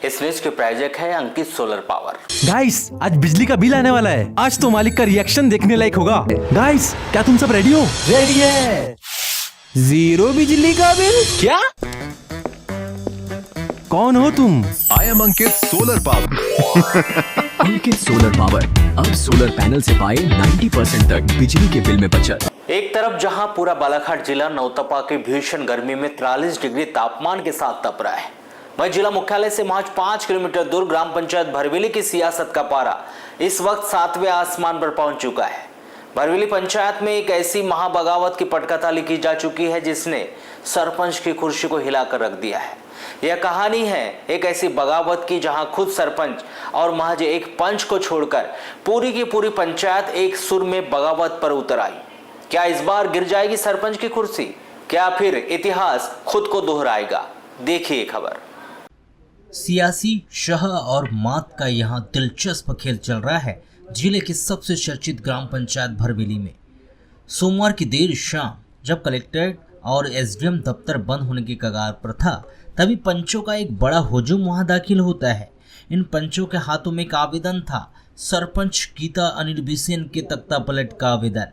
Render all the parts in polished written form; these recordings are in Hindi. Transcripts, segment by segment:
इस न्यूज के प्रायोजक है अंकित सोलर पावर। गाइस, आज बिजली का बिल आने वाला है। आज तो मालिक का रिएक्शन देखने लायक होगा। गाइस, क्या तुम सब रेडी हो? रेडी है। जीरो बिजली का बिल? क्या? कौन हो तुम? I am Ankit solar power. Ankit solar power अब सोलर पैनल से पाए 90% तक बिजली के बिल में बचत। एक तरफ जहां पूरा बालाघाट जिला नौतपा की भीषण गर्मी में 43 डिग्री तापमान के साथ तप रहा है, वहीं जिला मुख्यालय से महज 5 किलोमीटर दूर ग्राम पंचायत भरवेली की सियासत का पारा इस वक्त 7वें आसमान पर पहुंच चुका है। भरवेली पंचायत में एक ऐसी महाबगावत की पटकथाली की जा चुकी है जिसने सरपंच की कुर्सी को हिलाकर रख दिया है। यह कहानी है एक ऐसी बगावत की जहां खुद सरपंच और महज एक पंच को छोड़कर पूरी की पूरी पंचायत एक सुर में बगावत पर उतर आई। क्या इस बार गिर जाएगी सरपंच की कुर्सी? क्या फिर इतिहास खुद को दोहराएगा? देखिए खबर। सियासी शह और मात का यहाँ दिलचस्प खेल चल रहा है जिले के सबसे चर्चित ग्राम पंचायत भरवेली में। सोमवार की देर शाम जब कलेक्ट्रेट और एसडीएम दफ्तर बंद होने की कगार पर था, तभी पंचों का एक बड़ा हुजूम वहां दाखिल होता है। इन पंचों के हाथों में एक आवेदन था, सरपंच गीता अनिल बिसेन के तख्ता पलट का आवेदन।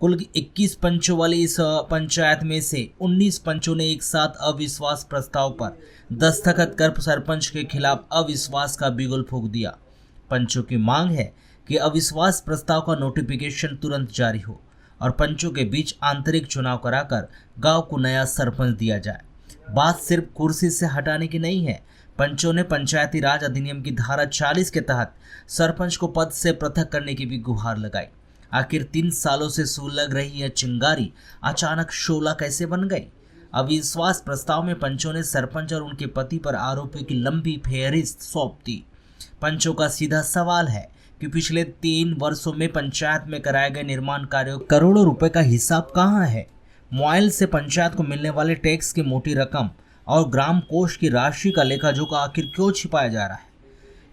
कुल 21 पंचों वाली इस पंचायत में से 19 पंचों ने एक साथ अविश्वास प्रस्ताव पर दस्तखत कर सरपंच के खिलाफ अविश्वास का बिगुल फूंक दिया। पंचों की मांग है कि अविश्वास प्रस्ताव का नोटिफिकेशन तुरंत जारी हो और पंचों के बीच आंतरिक चुनाव कराकर गांव को नया सरपंच दिया जाए। बात सिर्फ कुर्सी से हटाने की नहीं है। पंचों ने पंचायती राज अधिनियम की धारा 40 के तहत सरपंच को पद से पृथक करने की भी गुहार लगाई। आखिर 3 सालों से सुलग रही यह चिंगारी अचानक शोला कैसे बन गई? अविश्वास प्रस्ताव में पंचों ने सरपंच और उनके पति पर आरोपों की लंबी फेहरिस्त सौंप दी। पंचों का सीधा सवाल है कि पिछले 3 वर्षों में पंचायत में कराए गए निर्माण कार्यों करोड़ों रुपए का हिसाब कहाँ है? मोबाइल से पंचायत को मिलने वाले टैक्स की मोटी रकम और ग्राम कोष की राशि का लेखा जोखा आखिर क्यों छिपाया जा रहा है?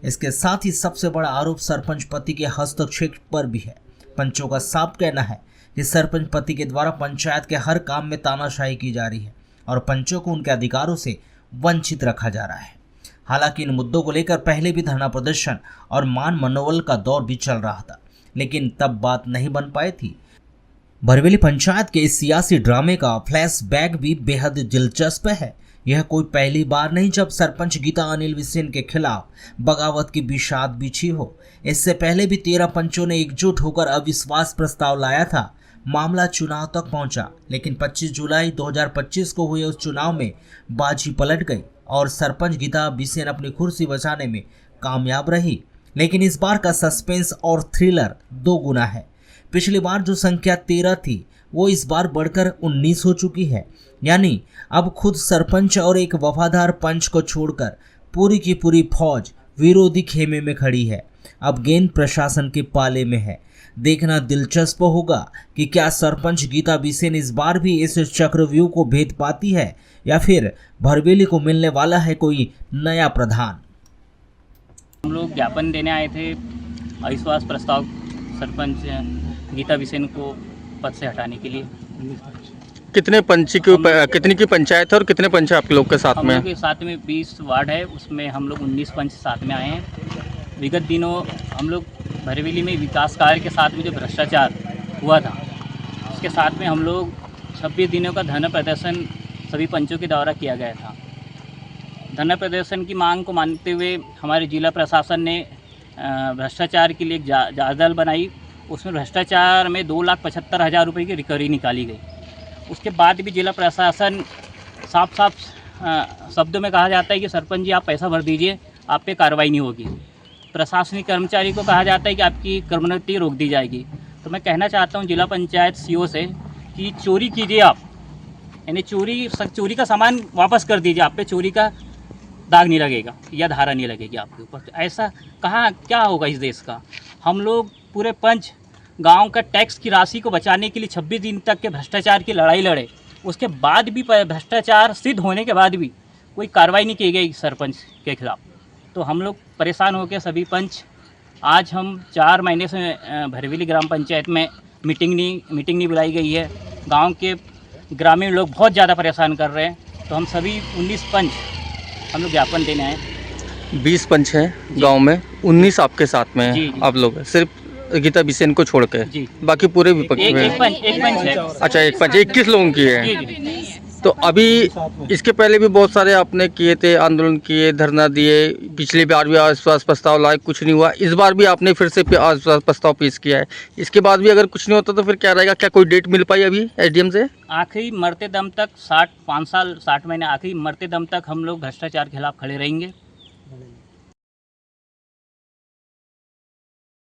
इसके साथ ही सबसे बड़ा आरोप सरपंच पति के हस्तक्षेप पर भी है। पंचों का साफ कहना है कि सरपंच पति के द्वारा पंचायत के हर काम में तानाशाही की जा रही है और पंचों को उनके अधिकारों से वंचित रखा जा रहा है। हालांकि इन मुद्दों को लेकर पहले भी धरना प्रदर्शन और मान मनोबल का दौर भी चल रहा था, लेकिन तब बात नहीं बन पाई थी। भरवेली पंचायत के इस सियासी ड्रामे का फ्लैशबैक भी बेहद दिलचस्प है। यह कोई पहली बार नहीं जब सरपंच गीता अनिल बिसेन के खिलाफ बगावत की बिसात बिछी हो। इससे पहले भी 13 पंचों ने एकजुट होकर अविश्वास प्रस्ताव लाया था। मामला चुनाव तक पहुंचा, लेकिन 25 जुलाई 2025 को हुए उस चुनाव में बाजी पलट गई और सरपंच गीता बिसेन अपनी कुर्सी बचाने में कामयाब रही। लेकिन इस बार का सस्पेंस और थ्रिलर 2 गुना है। पिछली बार जो संख्या 13 थी वो इस बार बढ़कर 19 हो चुकी है। यानी अब खुद सरपंच और एक वफादार पंच को छोड़कर पूरी की पूरी फौज विरोधी खेमे में खड़ी है। अब गेंद प्रशासन के पाले में है। देखना दिलचस्प होगा कि क्या सरपंच गीता बिसेन इस बार भी इस चक्रव्यूह को भेद पाती है या फिर भरवेली को मिलने वाला है कोई नया प्रधान। हम लोग ज्ञापन देने आए थे अविश्वास प्रस्ताव सरपंच गीता बिसेन को पद से हटाने के लिए। कितनी की पंचायत है और कितने पंच आप लोग के साथ में? हम लोग के साथ में 20 वार्ड है, उसमें हम लोग 19 पंच साथ में आए हैं। विगत दिनों हम लोग भरवेली में विकास कार्य के साथ में जो भ्रष्टाचार हुआ था उसके साथ में हम लोग 26 दिनों का धरना प्रदर्शन सभी पंचों के द्वारा किया गया था। धरना प्रदर्शन की मांग को मानते हुए हमारे जिला प्रशासन ने भ्रष्टाचार के लिए एक जांच दल बनाई। उसमें भ्रष्टाचार में 2,75,000 रुपये की रिकवरी निकाली गई। उसके बाद भी जिला प्रशासन साफ शब्दों में कहा जाता है कि सरपंच जी आप पैसा भर दीजिए, आप पे कार्रवाई नहीं होगी। प्रशासनिक कर्मचारी को कहा जाता है कि आपकी कर्मोन्नति रोक दी जाएगी। तो मैं कहना चाहता हूं जिला पंचायत सीओ से कि चोरी कीजिए आप, यानी चोरी का सामान वापस कर दीजिए, आप पे चोरी का दाग नहीं लगेगा या धारा नहीं लगेगी आपके ऊपर। तो ऐसा कहाँ क्या होगा इस देश का? हम लोग पूरे पंच गांव का टैक्स की राशि को बचाने के लिए 26 दिन तक के भ्रष्टाचार की लड़ाई लड़े। उसके बाद भी भ्रष्टाचार सिद्ध होने के बाद भी कोई कार्रवाई नहीं की गई सरपंच के खिलाफ। तो हम लोग परेशान हो गए सभी पंच। आज हम 4 महीने से भरवेली ग्राम पंचायत में मीटिंग नहीं बुलाई गई है। गांव के ग्रामीण लोग बहुत ज़्यादा परेशान कर रहे हैं। तो हम सभी 19 पंच हम लोग ज्ञापन देने आए। 20 पंच हैं गांव में, 19 आपके साथ में जी, हैं जी। आप लोग, सिर्फ गीता बिसेन को छोड़ के, जी। बाकी पूरे विपक्ष एक में। एक पंच है। अच्छा, एक पंच 21 लोगों की है। जी जी। तो अभी इसके पहले भी बहुत सारे आपने किए थे, आंदोलन किए, धरना दिए, पिछली बार भी आश्वास प्रस्ताव लाए, कुछ नहीं हुआ। इस बार भी आपने फिर से आश्वास प्रस्ताव पेश किया है। इसके बाद भी अगर कुछ नहीं होता तो फिर क्या रहेगा? क्या कोई डेट मिल पाई अभी एसडीएम से? आखिरी मरते दम तक 5 साल 60 महीने आखिरी मरते दम तक हम लोग भ्रष्टाचार के खिलाफ खड़े रहेंगे।